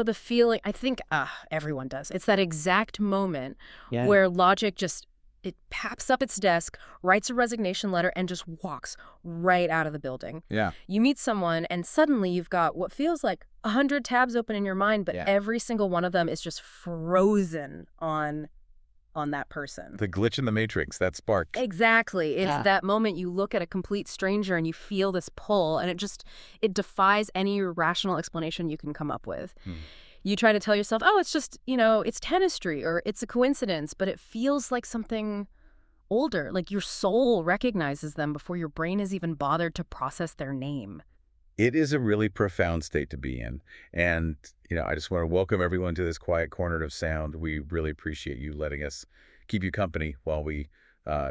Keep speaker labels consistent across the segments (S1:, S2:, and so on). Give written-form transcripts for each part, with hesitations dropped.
S1: the feeling, I think everyone does. It's that exact moment
S2: Yeah.
S1: where logic just, it paps up its desk, writes a resignation letter, and just walks right out of the building.
S2: Yeah.
S1: You meet someone, and suddenly you've got what feels like 100 tabs open in your mind, but
S2: Yeah.
S1: every single one of them is just frozen on that person.
S3: The glitch in the matrix, that spark.
S1: Exactly. It's
S2: Yeah.
S1: that moment you look at a complete stranger and you feel this pull, and it defies any rational explanation you can come up with. You try to tell yourself, oh, it's just, it's chemistry or it's a coincidence, but it feels like something older, like your soul recognizes them before your brain has even bothered to process their name.
S3: It is a really profound state to be in. And, I just want to welcome everyone to this quiet corner of sound. We really appreciate you letting us keep you company while we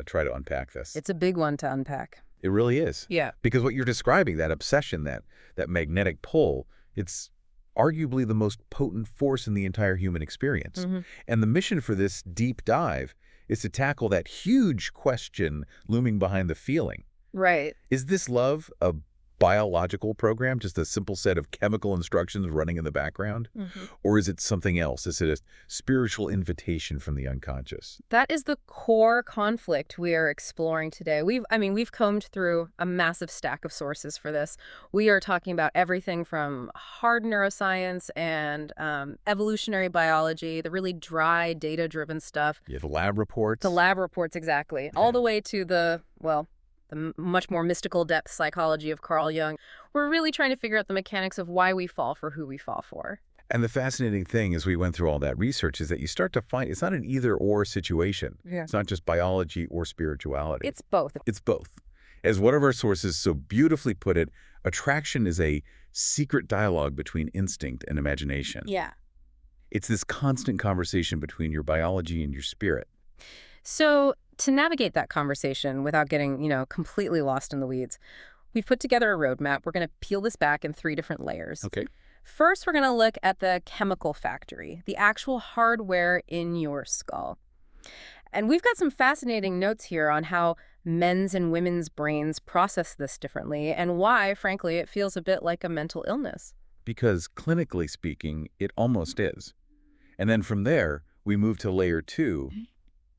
S3: try to unpack this.
S1: It's a big one to unpack.
S3: It really is.
S1: Yeah.
S3: Because what you're describing, that obsession, that magnetic pull, it's arguably the most potent force in the entire human experience. And the mission for this deep dive is to tackle that huge question looming behind the feeling.
S1: Right.
S3: Is this love a biological program, just a simple set of chemical instructions running in the background? Or is it something else? Is it a spiritual invitation from the unconscious?
S1: That is the core conflict we are exploring today. We've combed through a massive stack of sources for this. We are talking about everything from hard neuroscience and evolutionary biology, the really dry, data-driven stuff.
S3: Yeah, the lab reports.
S1: The lab reports, exactly. All the way to the much more mystical depth psychology of Carl Jung. We're really trying to figure out the mechanics of why we fall for who we fall for.
S3: And the fascinating thing as we went through all that research is that you start to find it's not an either-or situation.
S1: Yeah.
S3: It's not just biology or spirituality.
S1: It's both.
S3: It's both. As one of our sources so beautifully put it, attraction is a secret dialogue between instinct and imagination.
S1: Yeah.
S3: It's this constant conversation between your biology and your spirit.
S1: So to navigate that conversation without getting, completely lost in the weeds, we've put together a roadmap. We're going to peel this back in 3 different layers.
S3: Okay.
S1: First, we're going to look at the chemical factory, the actual hardware in your skull. And we've got some fascinating notes here on how men's and women's brains process this differently and why, frankly, it feels a bit like a mental illness.
S3: Because clinically speaking, it almost is. And then from there, we move to layer 2,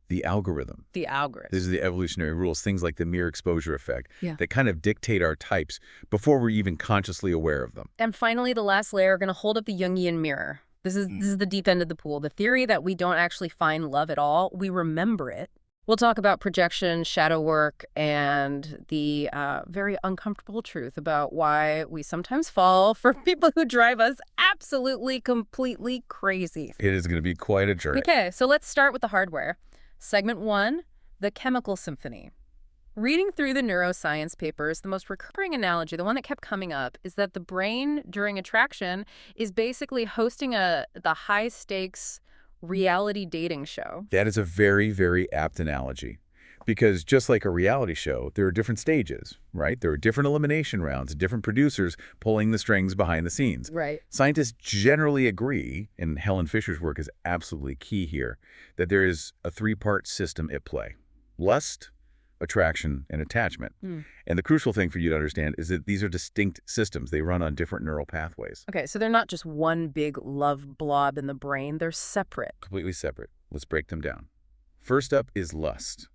S3: the algorithm.
S1: The algorithm.
S3: These are the evolutionary rules, things like the mere exposure effect
S1: Yeah.
S3: that kind of dictate our types before we're even consciously aware of them.
S1: And finally, the last layer, we're going to hold up the Jungian mirror. This is the deep end of the pool. The theory that we don't actually find love at all, we remember it. We'll talk about projection, shadow work, and the very uncomfortable truth about why we sometimes fall for people who drive us absolutely, completely crazy.
S3: It is going to be quite a journey.
S1: Okay, so let's start with the hardware. Segment 1, the chemical symphony. Reading through the neuroscience papers, the most recurring analogy, the one that kept coming up, is that the brain during attraction is basically hosting the high-stakes reality dating show.
S3: That is a very, very apt analogy. Because just like a reality show, there are different stages, right? There are different elimination rounds, different producers pulling the strings behind the scenes.
S1: Right.
S3: Scientists generally agree, and Helen Fisher's work is absolutely key here, that there is a 3-part system at play. Lust, attraction, and attachment. And the crucial thing for you to understand is that these are distinct systems. They run on different neural pathways.
S1: Okay, so they're not just one big love blob in the brain. They're separate.
S3: Completely separate. Let's break them down. First up is lust.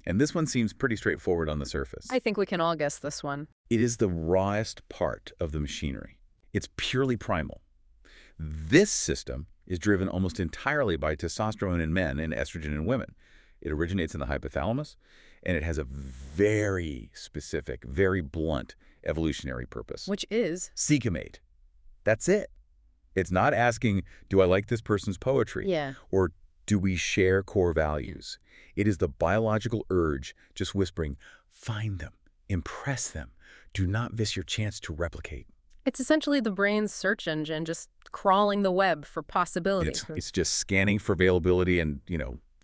S3: And this one seems pretty straightforward on the surface.
S1: I think we can all guess this one.
S3: It is the rawest part of the machinery. It's purely primal. This system is driven almost entirely by testosterone in men and estrogen in women. It originates in the hypothalamus, and it has a very specific, very blunt evolutionary purpose.
S1: Which is?
S3: Seek a mate. That's it. It's not asking, do I like this person's poetry?
S1: Yeah.
S3: Or do we share core values? It is the biological urge just whispering, find them, impress them. Do not miss your chance to replicate.
S1: It's essentially the brain's search engine just crawling the web for possibilities.
S3: It's just scanning for availability and,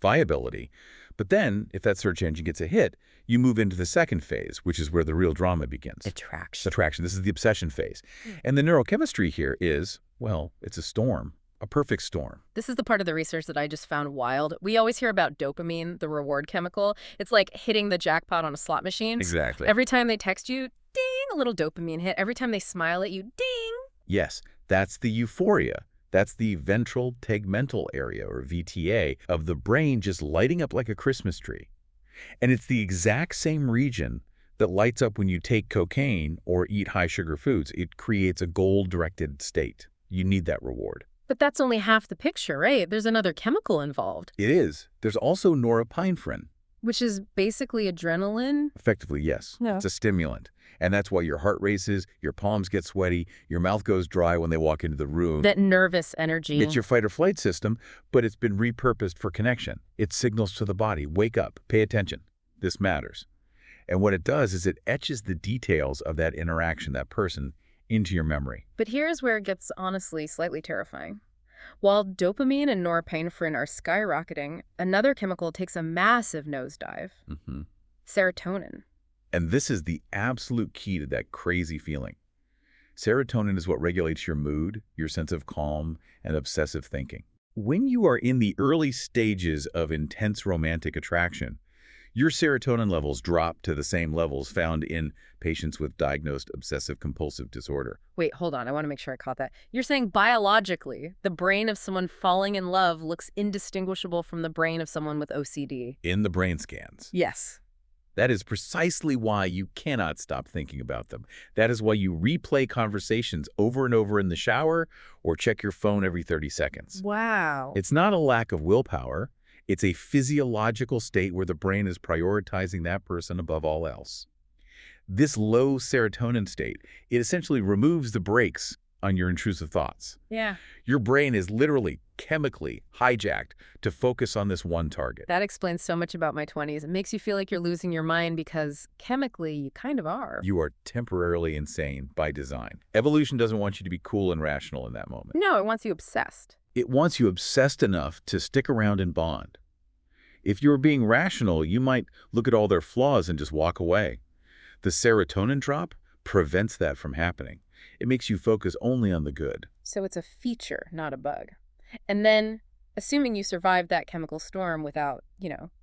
S3: viability. But then, if that search engine gets a hit, you move into the second phase, which is where the real drama begins.
S1: Attraction.
S3: Attraction. This is the obsession phase. And the neurochemistry here is, well, it's a storm. A perfect storm.
S1: This is the part of the research that I just found wild. We always hear about dopamine, the reward chemical. It's like hitting the jackpot on a slot machine.
S3: Exactly.
S1: Every time they text you, ding, a little dopamine hit. Every time they smile at you, ding.
S3: Yes, That's the euphoria. That's the ventral tegmental area, or VTA, of the brain just lighting up like a Christmas tree. And it's the exact same region that lights up when you take cocaine or eat high-sugar foods. It creates a goal-directed state. You need that reward.
S1: But that's only half the picture, right? There's another chemical involved.
S3: It is. There's also norepinephrine.
S1: Which is basically adrenaline?
S3: Effectively, yes.
S1: Yeah.
S3: It's a stimulant. And that's why your heart races, your palms get sweaty, your mouth goes dry when they walk into the room.
S1: That nervous energy.
S3: It's your fight-or-flight system, but it's been repurposed for connection. It signals to the body, wake up, pay attention. This matters. And what it does is it etches the details of that interaction, that person, into your memory.
S1: But here's where it gets, honestly, slightly terrifying. While dopamine and norepinephrine are skyrocketing, another chemical takes a massive nosedive. Serotonin.
S3: And this is the absolute key to that crazy feeling. Serotonin is what regulates your mood, your sense of calm, and obsessive thinking. When you are in the early stages of intense romantic attraction, your serotonin levels drop to the same levels found in patients with diagnosed obsessive-compulsive disorder.
S1: Wait, hold on. I want to make sure I caught that. You're saying biologically, the brain of someone falling in love looks indistinguishable from the brain of someone with OCD?
S3: In the brain scans.
S1: Yes.
S3: That is precisely why you cannot stop thinking about them. That is why you replay conversations over and over in the shower or check your phone every 30 seconds.
S1: Wow.
S3: It's not a lack of willpower. It's a physiological state where the brain is prioritizing that person above all else. This low serotonin state, it essentially removes the brakes on your intrusive thoughts.
S1: Yeah.
S3: Your brain is literally chemically hijacked to focus on this one target.
S1: That explains so much about my 20s. It makes you feel like you're losing your mind because chemically you kind of are.
S3: You are temporarily insane by design. Evolution doesn't want you to be cool and rational in that moment.
S1: No, it wants you obsessed.
S3: It wants you obsessed enough to stick around and bond. If you were being rational, you might look at all their flaws and just walk away. The serotonin drop prevents that from happening. It makes you focus only on the good.
S1: So it's a feature, not a bug. And then, assuming you survived that chemical storm without,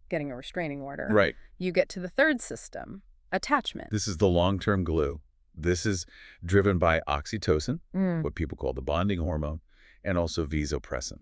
S1: getting a restraining order,
S3: Right.
S1: You get to the third system, attachment.
S3: This is the long-term glue. This is driven by oxytocin, what people call the bonding hormone, and also vasopressin.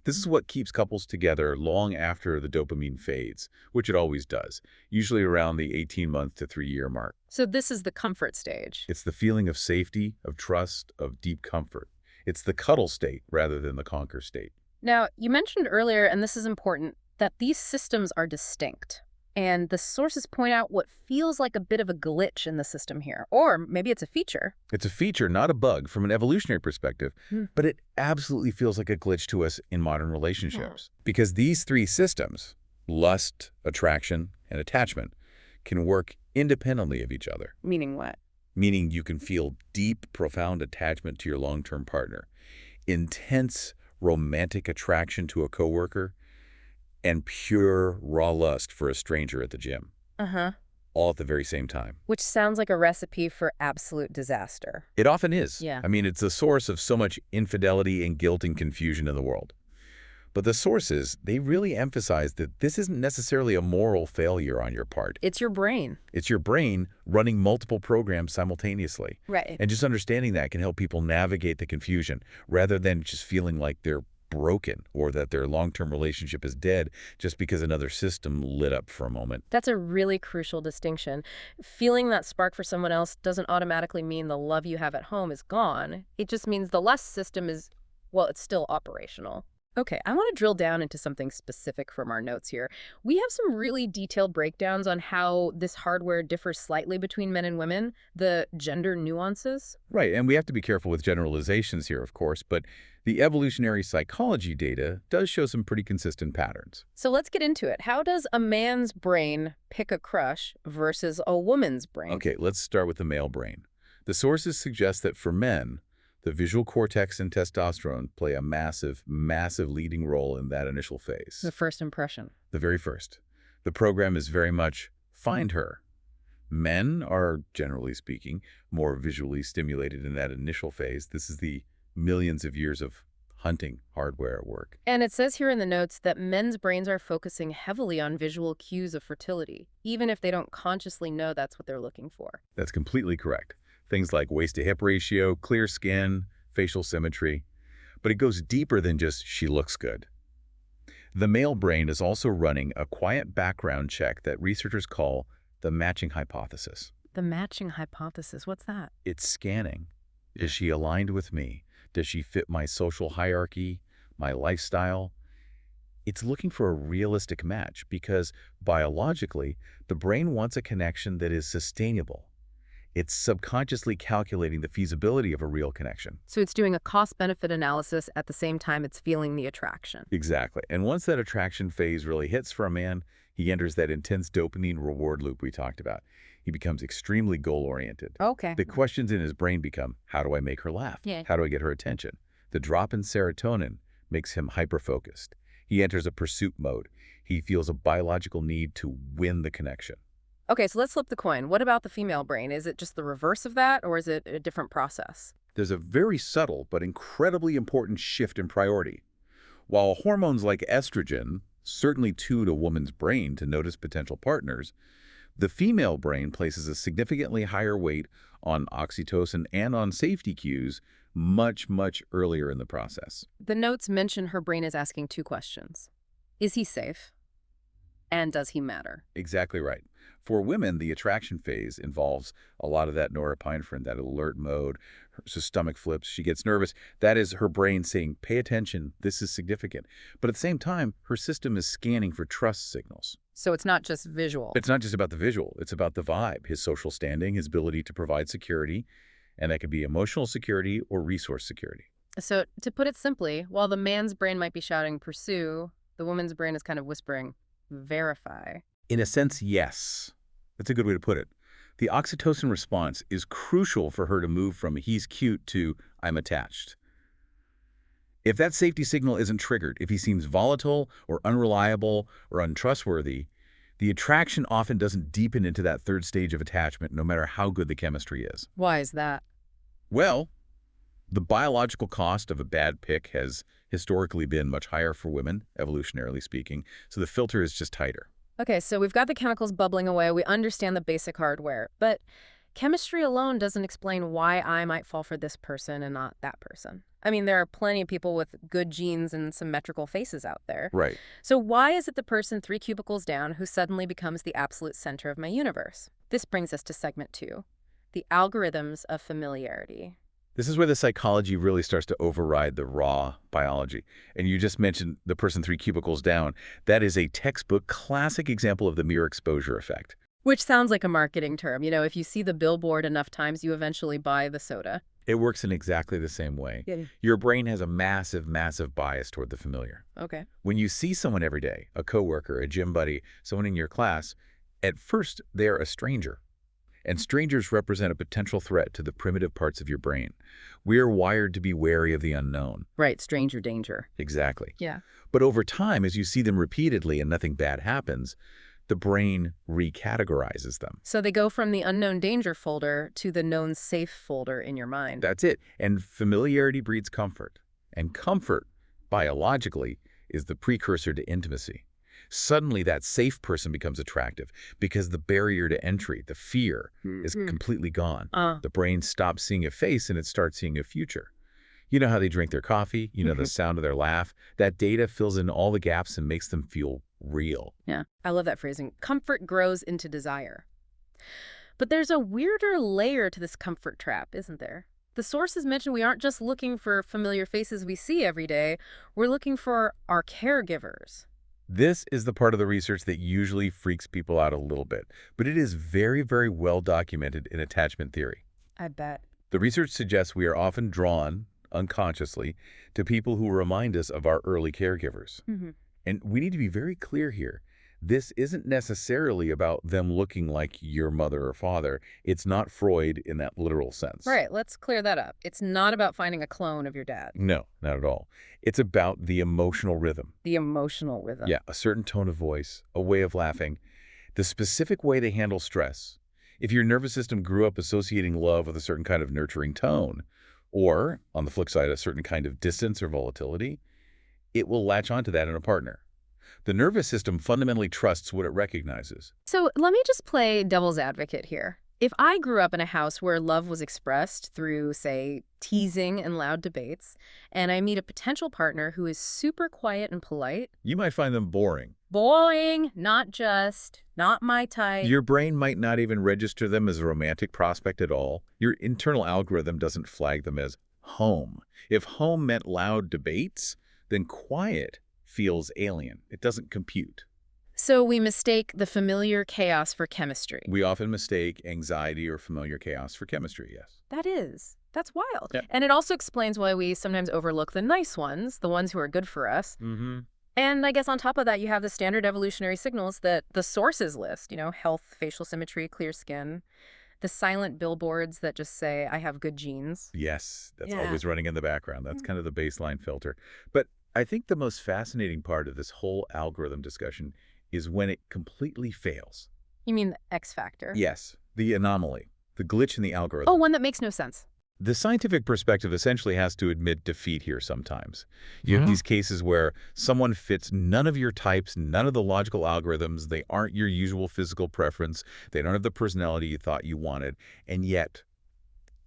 S3: This is what keeps couples together long after the dopamine fades, which it always does, usually around the 18-month to 3-year mark.
S1: So this is the comfort stage.
S3: It's the feeling of safety, of trust, of deep comfort. It's the cuddle state rather than the conquer state.
S1: Now, you mentioned earlier, and this is important, that these systems are distinct. And the sources point out what feels like a bit of a glitch in the system here. Or maybe it's a feature.
S3: It's a feature, not a bug, from an evolutionary perspective, but it absolutely feels like a glitch to us in modern relationships. Because these three systems, lust, attraction, and attachment, can work independently of each other.
S1: Meaning what?
S3: Meaning you can feel deep, profound attachment to your long-term partner, intense romantic attraction to a coworker, and pure raw lust for a stranger at the gym. All at the very same time.
S1: Which sounds like a recipe for absolute disaster.
S3: It often is.
S1: Yeah.
S3: I mean, it's the source of so much infidelity and guilt and confusion in the world. But the sources, they really emphasize that this isn't necessarily a moral failure on your part.
S1: It's your brain.
S3: It's your brain running multiple programs simultaneously.
S1: Right.
S3: And just understanding that can help people navigate the confusion rather than just feeling like they're broken or that their long-term relationship is dead just because another system lit up for a moment.
S1: That's a really crucial distinction. Feeling that spark for someone else doesn't automatically mean the love you have at home is gone. It just means the lust system is, well, it's still operational. Okay, I want to drill down into something specific from our notes here. We have some really detailed breakdowns on how this hardware differs slightly between men and women, the gender nuances.
S3: Right, and we have to be careful with generalizations here, of course, but the evolutionary psychology data does show some pretty consistent patterns.
S1: So let's get into it. How does a man's brain pick a crush versus a woman's brain?
S3: Okay, let's start with the male brain. The sources suggest that for men, the visual cortex and testosterone play a massive, massive leading role in that initial phase.
S1: The first impression.
S3: The very first. The program is very much find her. Men are, generally speaking, more visually stimulated in that initial phase. This is the millions of years of hunting hardware at work.
S1: And it says here in the notes that men's brains are focusing heavily on visual cues of fertility, even if they don't consciously know that's what they're looking for.
S3: That's completely correct. Things like waist-to-hip ratio, clear skin, facial symmetry, but it goes deeper than just she looks good. The male brain is also running a quiet background check that researchers call the matching hypothesis.
S1: The matching hypothesis, what's that?
S3: It's scanning. Is she aligned with me? Does she fit my social hierarchy, my lifestyle? It's looking for a realistic match because biologically, the brain wants a connection that is sustainable. It's subconsciously calculating the feasibility of a real connection.
S1: So it's doing a cost-benefit analysis at the same time it's feeling the attraction.
S3: Exactly. And once that attraction phase really hits for a man, he enters that intense dopamine reward loop we talked about. He becomes extremely goal-oriented.
S1: Okay.
S3: The questions in his brain become, how do I make her laugh?
S1: Yeah.
S3: How do I get her attention? The drop in serotonin makes him hyper-focused. He enters a pursuit mode. He feels a biological need to win the connection.
S1: Okay, so let's flip the coin. What about the female brain? Is it just the reverse of that, or is it a different process?
S3: There's a very subtle but incredibly important shift in priority. While hormones like estrogen certainly tune a woman's brain to notice potential partners, the female brain places a significantly higher weight on oxytocin and on safety cues much, much earlier in the process.
S1: The notes mention her brain is asking two questions. Is he safe? And does he matter?
S3: Exactly right. For women, the attraction phase involves a lot of that norepinephrine, that alert mode. Her stomach flips, she gets nervous. That is her brain saying, pay attention, this is significant. But at the same time, her system is scanning for trust signals.
S1: So it's not just visual.
S3: It's not just about the visual, it's about the vibe, his social standing, his ability to provide security, and that could be emotional security or resource security.
S1: So to put it simply, while the man's brain might be shouting pursue, the woman's brain is kind of whispering verify.
S3: In a sense, yes. That's a good way to put it. The oxytocin response is crucial for her to move from he's cute to I'm attached. If that safety signal isn't triggered, if he seems volatile or unreliable or untrustworthy, the attraction often doesn't deepen into that third stage of attachment, no matter how good the chemistry is.
S1: Why is that?
S3: Well, the biological cost of a bad pick has historically been much higher for women, evolutionarily speaking, so the filter is just tighter.
S1: Okay, so we've got the chemicals bubbling away. We understand the basic hardware, but chemistry alone doesn't explain why I might fall for this person and not that person. I mean, there are plenty of people with good genes and symmetrical faces out there.
S3: Right.
S1: So why is it the person 3 cubicles down who suddenly becomes the absolute center of my universe? This brings us to segment 2, the algorithms of familiarity.
S3: This is where the psychology really starts to override the raw biology. And you just mentioned the person 3 cubicles down. That is a textbook classic example of the mere exposure effect.
S1: Which sounds like a marketing term. You know, if you see the billboard enough times, you eventually buy the soda.
S3: It works in exactly the same way.
S1: Yeah.
S3: Your brain has a massive, massive bias toward the familiar.
S1: Okay.
S3: When you see someone every day, a coworker, a gym buddy, someone in your class, at first they're a stranger. And strangers represent a potential threat to the primitive parts of your brain. We're wired to be wary of the unknown.
S1: Right, stranger danger.
S3: Exactly.
S1: Yeah.
S3: But over time, as you see them repeatedly and nothing bad happens, the brain recategorizes them.
S1: So they go from the unknown danger folder to the known safe folder in your mind.
S3: That's it. And familiarity breeds comfort. And comfort, biologically, is the precursor to intimacy. Suddenly, that safe person becomes attractive because the barrier to entry, the fear, is completely gone. The brain stops seeing a face and it starts seeing a future. You know how they drink their coffee, you know the sound of their laugh. That data fills in all the gaps and makes them feel real.
S1: Yeah, I love that phrasing. Comfort grows into desire. But there's a weirder layer to this comfort trap, isn't there? The sources mention we aren't just looking for familiar faces we see every day. We're looking for our caregivers.
S3: This is the part of the research that usually freaks people out a little bit, but it is very, very well documented in attachment theory.
S1: I bet.
S3: The research suggests we are often drawn, unconsciously, to people who remind us of our early caregivers. And we need to be very clear here. This isn't necessarily about them looking like your mother or father. It's not Freud in that literal sense.
S1: Right, let's clear that up. It's not about finding a clone of your dad.
S3: No, not at all. It's about the emotional rhythm.
S1: The emotional rhythm.
S3: Yeah, a certain tone of voice, a way of laughing, the specific way they handle stress. If your nervous system grew up associating love with a certain kind of nurturing tone, or, on the flip side, a certain kind of distance or volatility, it will latch onto that in a partner. The nervous system fundamentally trusts what it recognizes.
S1: So let me just play devil's advocate here. If I grew up in a house where love was expressed through, say, teasing and loud debates, and I meet a potential partner who is super quiet and polite,
S3: You might find them boring.
S1: boring, not my type.
S3: Your brain might not even register them as a romantic prospect at all. Your internal algorithm doesn't flag them as home. If home meant loud debates, then quiet feels alien. It doesn't compute.
S1: So we mistake the familiar chaos for chemistry.
S3: We often mistake anxiety or familiar chaos for chemistry, yes.
S1: That's wild.
S3: Yeah.
S1: And it also explains why we sometimes overlook the nice ones, the ones who are good for us.
S3: Mm-hmm.
S1: And I guess on top of that, you have the standard evolutionary signals that the sources list, health, facial symmetry, clear skin, the silent billboards that just say, I have good genes.
S3: Yes, that's
S1: Yeah.
S3: always running in the background. That's kind of the baseline filter. But I think the most fascinating part of this whole algorithm discussion is when it completely fails.
S1: You mean the X factor?
S3: Yes, the anomaly, the glitch in the algorithm.
S1: Oh, one that makes no sense.
S3: The scientific perspective essentially has to admit defeat here sometimes. You have these cases where someone fits none of your types, none of the logical algorithms, they aren't your usual physical preference, they don't have the personality you thought you wanted, and yet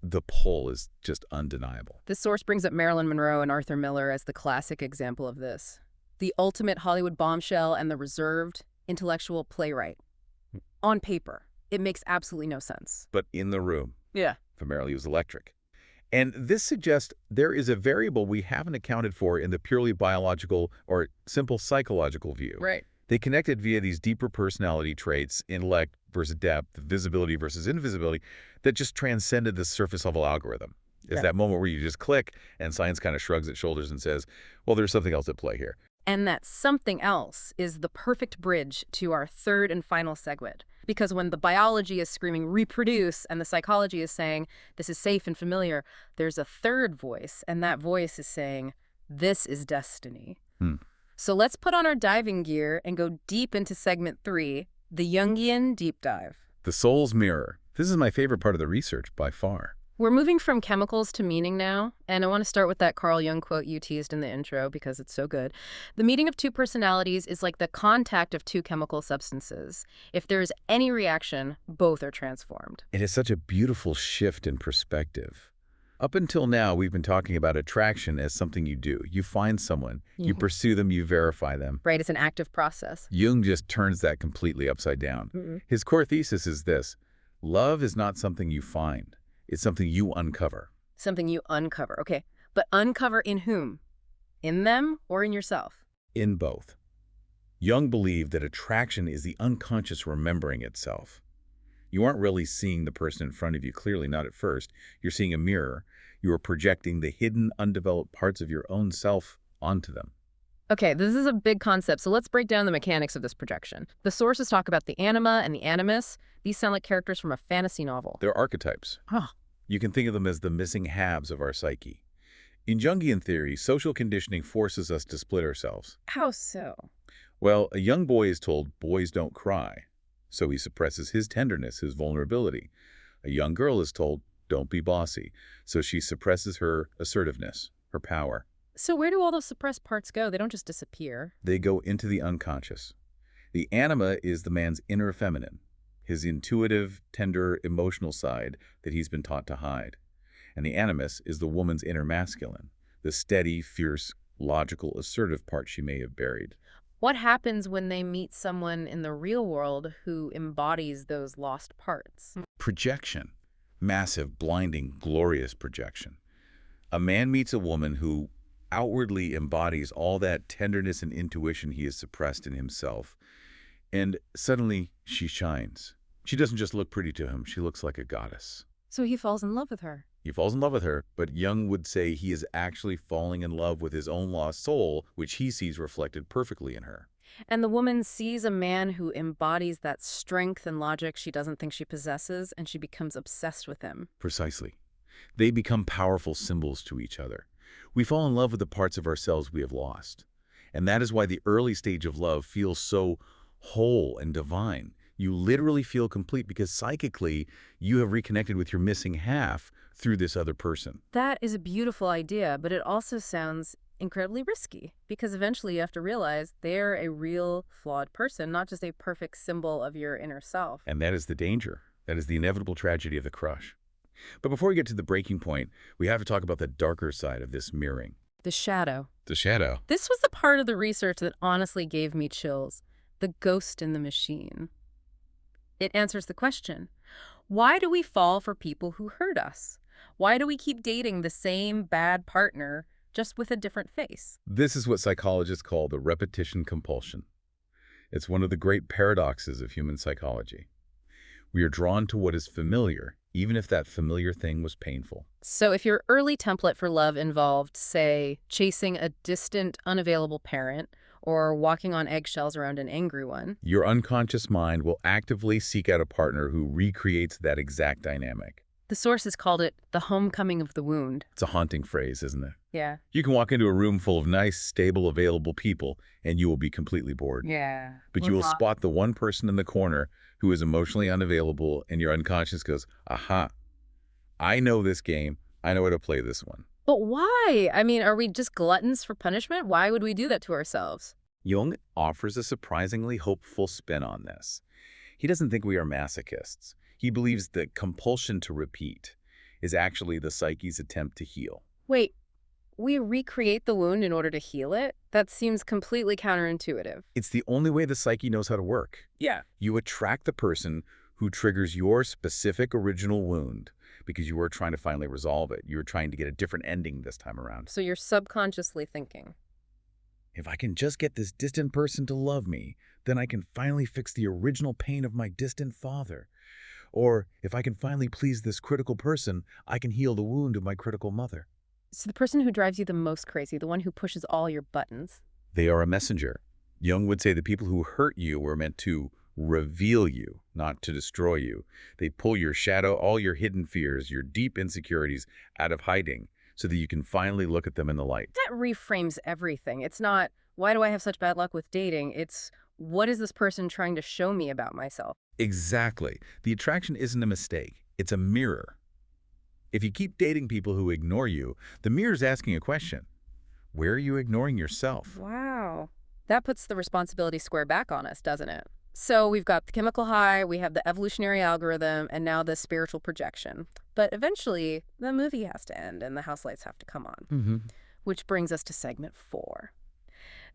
S3: the pull is just undeniable.
S1: This source brings up Marilyn Monroe and Arthur Miller as the classic example of this. The ultimate Hollywood bombshell and the reserved, intellectual playwright. On paper, it makes absolutely no sense.
S3: But in the room,
S1: Yeah.
S3: Familiarity was electric. And this suggests there is a variable we haven't accounted for in the purely biological or simple psychological view.
S1: Right.
S3: They connected via these deeper personality traits, intellect versus depth, visibility versus invisibility, that just transcended the surface-level algorithm. It's
S1: Yeah.
S3: that moment where you just click and science kind of shrugs its shoulders and says, well, there's something else at play here.
S1: And that something else is the perfect bridge to our third and final segment. Because when the biology is screaming reproduce and the psychology is saying this is safe and familiar, there's a third voice, and that voice is saying this is destiny. So let's put on our diving gear and go deep into segment 3, the Jungian deep dive.
S3: The soul's mirror. This is my favorite part of the research by far.
S1: We're moving from chemicals to meaning now, and I want to start with that Carl Jung quote you teased in the intro because it's so good. The meeting of two personalities is like the contact of two chemical substances. If there is any reaction, both are transformed.
S3: It is such a beautiful shift in perspective. Up until now, we've been talking about attraction as something you do. You find someone, you pursue them, you verify them.
S1: Right, it's an active process.
S3: Jung just turns that completely upside down. His core thesis is this: love is not something you find. It's something you uncover.
S1: Something you uncover. Okay, but uncover in whom? In them or in yourself?
S3: In both. Jung believed that attraction is the unconscious remembering itself. You aren't really seeing the person in front of you clearly, not at first. You're seeing a mirror. You are projecting the hidden, undeveloped parts of your own self onto them.
S1: Okay, this is a big concept, so let's break down the mechanics of this projection. The sources talk about the Anima and the Animus. These sound like characters from a fantasy novel.
S3: They're archetypes.
S1: Huh.
S3: You can think of them as the missing halves of our psyche. In Jungian theory, social conditioning forces us to split ourselves.
S1: How so?
S3: Well, a young boy is told boys don't cry, so he suppresses his tenderness, his vulnerability. A young girl is told don't be bossy, so she suppresses her assertiveness, her power.
S1: So where do all those suppressed parts go? They don't just disappear.
S3: They go into the unconscious. The anima is the man's inner feminine, his intuitive, tender, emotional side that he's been taught to hide. And the animus is the woman's inner masculine, the steady, fierce, logical, assertive part she may have buried.
S1: What happens when they meet someone in the real world who embodies those lost parts?
S3: Projection. Massive, blinding, glorious projection. A man meets a woman who outwardly embodies all that tenderness and intuition he has suppressed in himself. And suddenly, she shines. She doesn't just look pretty to him, she looks like a goddess.
S1: So he falls in love with her.
S3: He falls in love with her, but Jung would say he is actually falling in love with his own lost soul, which he sees reflected perfectly in her.
S1: And the woman sees a man who embodies that strength and logic she doesn't think she possesses, and she becomes obsessed with him.
S3: Precisely. They become powerful symbols to each other. We fall in love with the parts of ourselves we have lost. And that is why the early stage of love feels so whole and divine. You literally feel complete because psychically you have reconnected with your missing half through this other person.
S1: That is a beautiful idea, but it also sounds incredibly risky because eventually you have to realize they're a real flawed person, not just a perfect symbol of your inner self.
S3: And that is the danger. That is the inevitable tragedy of the crush. But before we get to the breaking point, we have to talk about the darker side of this mirroring.
S1: The shadow.
S3: The shadow.
S1: This was the part of the research that honestly gave me chills. The ghost in the machine. It answers the question, why do we fall for people who hurt us? Why do we keep dating the same bad partner, just with a different face?
S3: This is what psychologists call the repetition compulsion. It's one of the great paradoxes of human psychology. We are drawn to what is familiar, even if that familiar thing was painful.
S1: So if your early template for love involved, say, chasing a distant, unavailable parent, or walking on eggshells around an angry one,
S3: Your unconscious mind will actively seek out a partner who recreates that exact dynamic.
S1: the sources called it the homecoming of the wound.
S3: It's a haunting phrase, isn't it?
S1: Yeah.
S3: You can walk into a room full of nice, stable, available people, and you will be completely bored.
S1: Yeah.
S3: But you will spot the one person in the corner who is emotionally unavailable, and your unconscious goes, aha, I know this game. I know how to play this one.
S1: But why? I mean, are we just gluttons for punishment? Why would we do that to ourselves?
S3: Jung offers a surprisingly hopeful spin on this. He doesn't think we are masochists. He believes the compulsion to repeat is actually the psyche's attempt to heal.
S1: Wait, we recreate the wound in order to heal it? That seems completely counterintuitive.
S3: It's the only way the psyche knows how to work.
S1: Yeah.
S3: You attract the person who triggers your specific original wound because you were trying to finally resolve it. You were trying to get a different ending this time around.
S1: So you're subconsciously thinking.
S3: If I can just get this distant person to love me, then I can finally fix the original pain of my distant father. Or if I can finally please this critical person, I can heal the wound of my critical mother.
S1: So the person who drives you the most crazy, the one who pushes all your buttons.
S3: They are a messenger. Jung would say the people who hurt you were meant to reveal you, not to destroy you. They pull your shadow, all your hidden fears, your deep insecurities out of hiding so that you can finally look at them in the light.
S1: That reframes everything. It's not, why do I have such bad luck with dating? It's, what is this person trying to show me about myself?
S3: Exactly. The attraction isn't a mistake. It's a mirror. If you keep dating people who ignore you, the mirror's asking a question. Where are you ignoring yourself?
S1: Wow. That puts the responsibility square back on us, doesn't it? So we've got the chemical high, we have the evolutionary algorithm, and now the spiritual projection. But eventually, the movie has to end and the house lights have to come on. Which brings us to segment 4.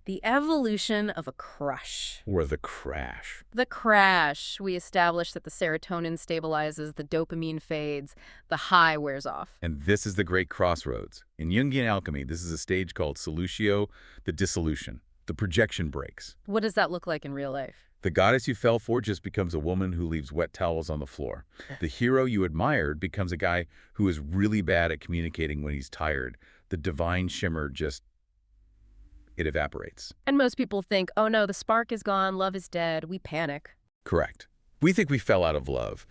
S1: The evolution of a crush.
S3: Or the crash.
S1: The crash. We established that the serotonin stabilizes, the dopamine fades, the high wears off.
S3: And this is the great crossroads. In Jungian alchemy, this is a stage called solutio, the dissolution. The projection breaks.
S1: What does that look like in real life?
S3: The goddess you fell for just becomes a woman who leaves wet towels on the floor. The hero you admired becomes a guy who is really bad at communicating when he's tired. The divine shimmer just, it evaporates.
S1: And most people think, oh no, the spark is gone, love is dead. We panic.
S3: Correct. We think we fell out of love.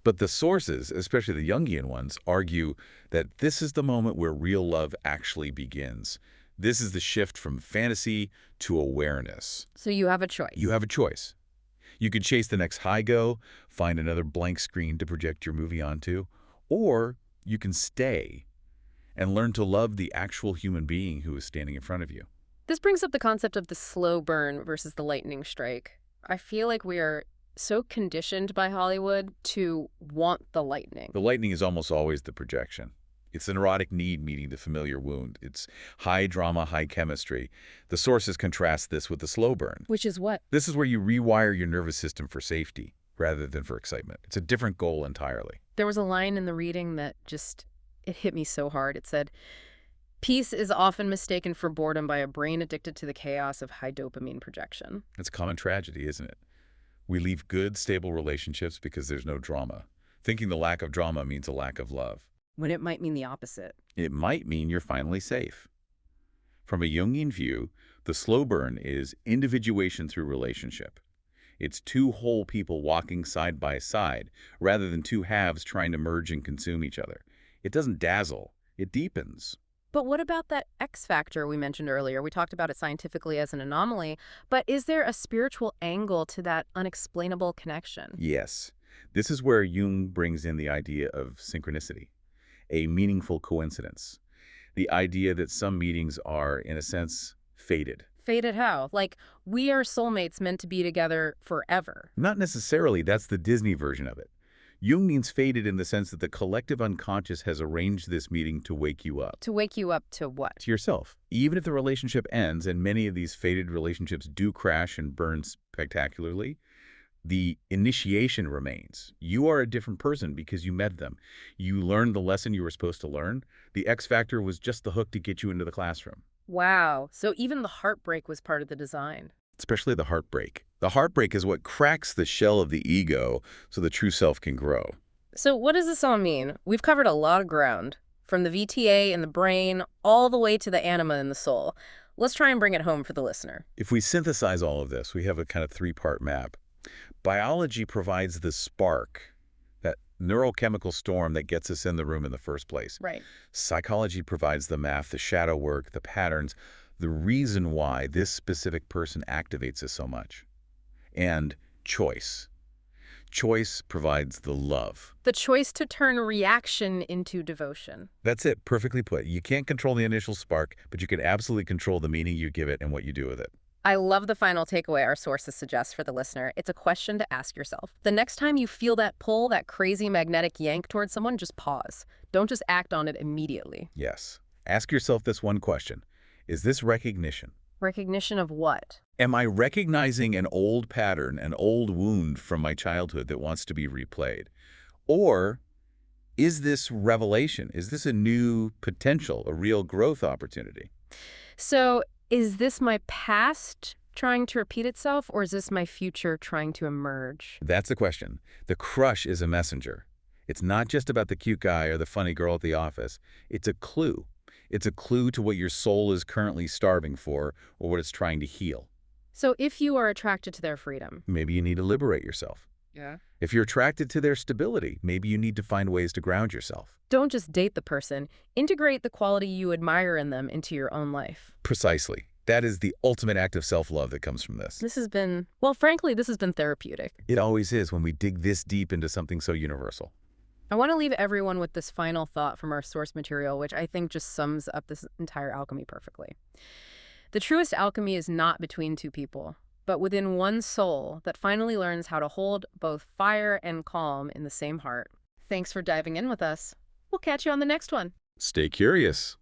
S3: But the sources, especially the Jungian ones, argue that this is the moment where real love actually begins. This is the shift from fantasy to awareness.
S1: So you have a choice.
S3: You have a choice. You could chase the next high-go, find another blank screen to project your movie onto, or you can stay and learn to love the actual human being who is standing in front of you.
S1: This brings up the concept of the slow burn versus the lightning strike. I feel like we are so conditioned by Hollywood to want the lightning.
S3: The lightning is almost always the projection. It's an erotic need meeting the familiar wound. It's high drama, high chemistry. The sources contrast this with the slow burn.
S1: Which is what?
S3: This is where you rewire your nervous system for safety rather than for excitement. It's a different goal entirely.
S1: There was a line in the reading that just, it hit me so hard. It said, peace is often mistaken for boredom by a brain addicted to the chaos of high dopamine projection.
S3: It's a common tragedy, isn't it? We leave good, stable relationships because there's no drama. Thinking the lack of drama means a lack of love.
S1: When it might mean the opposite.
S3: It might mean you're finally safe. From a Jungian view, the slow burn is individuation through relationship. It's two whole people walking side by side rather than two halves trying to merge and consume each other. It doesn't dazzle, it deepens.
S1: But what about that X factor we mentioned earlier? We talked about it scientifically as an anomaly, but is there a spiritual angle to that unexplainable connection?
S3: Yes. This is where Jung brings in the idea of synchronicity, a meaningful coincidence. The idea that some meetings are, in a sense, fated.
S1: Fated how? Like, we are soulmates meant to be together forever.
S3: Not necessarily. That's the Disney version of it. Jung means fated in the sense that the collective unconscious has arranged this meeting to wake you up.
S1: To wake you up to what?
S3: To yourself. Even if the relationship ends, and many of these fated relationships do crash and burn spectacularly, the initiation remains. You are a different person because you met them. You learned the lesson you were supposed to learn. The X factor was just the hook to get you into the classroom.
S1: Wow. So even the heartbreak was part of the design.
S3: Especially the heartbreak. The heartbreak is what cracks the shell of the ego so the true self can grow.
S1: So what does this all mean? We've covered a lot of ground, from the VTA in the brain all the way to the anima in the soul. Let's try and bring it home for the listener.
S3: If we synthesize all of this, we have a kind of three-part map. Biology provides the spark, that neurochemical storm that gets us in the room in the first place.
S1: Right.
S3: Psychology provides the math, the shadow work, the patterns, the reason why this specific person activates us so much. And choice. Choice provides the love.
S1: The choice to turn reaction into devotion.
S3: That's it, perfectly put. You can't control the initial spark, but you can absolutely control the meaning you give it and what you do with it.
S1: I love the final takeaway our sources suggest for the listener. It's a question to ask yourself. The next time you feel that pull, that crazy magnetic yank towards someone, just pause. Don't just act on it immediately.
S3: Yes. Ask yourself this one question. Is this recognition?
S1: Recognition of what?
S3: Am I recognizing an old pattern, an old wound from my childhood that wants to be replayed? Or is this revelation? Is this a new potential, a real growth opportunity?
S1: So, is this my past trying to repeat itself, or is this my future trying to emerge?
S3: That's the question. The crush is a messenger. It's not just about the cute guy or the funny girl at the office. It's a clue. It's a clue to what your soul is currently starving for or what it's trying to heal.
S1: So if you are attracted to their freedom.
S3: Maybe you need to liberate yourself.
S1: Yeah.
S3: If you're attracted to their stability, maybe you need to find ways to ground yourself.
S1: Don't just date the person. Integrate the quality you admire in them into your own life.
S3: Precisely. That is the ultimate act of self-love that comes from this.
S1: This has been, well, frankly, this has been therapeutic.
S3: It always is when we dig this deep into something so universal.
S1: I want to leave everyone with this final thought from our source material, which I think just sums up this entire alchemy perfectly. The truest alchemy is not between two people, but within one soul that finally learns how to hold both fire and calm in the same heart. Thanks for diving in with us. We'll catch you on the next one.
S3: Stay curious.